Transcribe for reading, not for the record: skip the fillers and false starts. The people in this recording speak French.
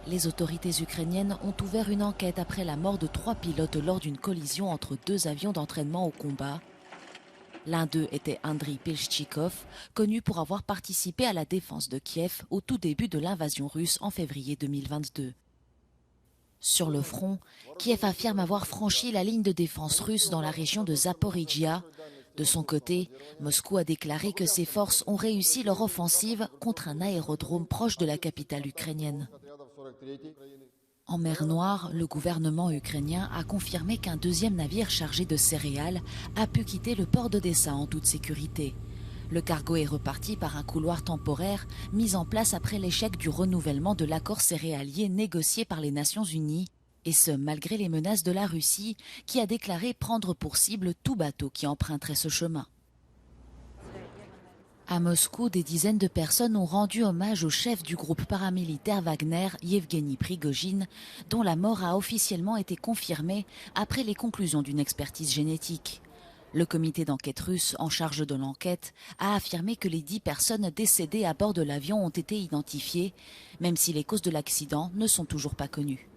Les autorités ukrainiennes ont ouvert une enquête après la mort de 3 pilotes lors d'une collision entre 2 avions d'entraînement au combat. L'un d'eux était Andriy Pelchikov, connu pour avoir participé à la défense de Kiev au tout début de l'invasion russe en février 2022. Sur le front, Kiev affirme avoir franchi la ligne de défense russe dans la région de Zaporijia. De son côté, Moscou a déclaré que ses forces ont réussi leur offensive contre un aérodrome proche de la capitale ukrainienne. En mer Noire, le gouvernement ukrainien a confirmé qu'un deuxième navire chargé de céréales a pu quitter le port d'Odessa en toute sécurité. Le cargo est reparti par un couloir temporaire mis en place après l'échec du renouvellement de l'accord céréalier négocié par les Nations Unies, et ce malgré les menaces de la Russie qui a déclaré prendre pour cible tout bateau qui emprunterait ce chemin. À Moscou, des dizaines de personnes ont rendu hommage au chef du groupe paramilitaire Wagner, Yevgeny Prigojine, dont la mort a officiellement été confirmée après les conclusions d'une expertise génétique. Le comité d'enquête russe en charge de l'enquête a affirmé que les 10 personnes décédées à bord de l'avion ont été identifiées, même si les causes de l'accident ne sont toujours pas connues.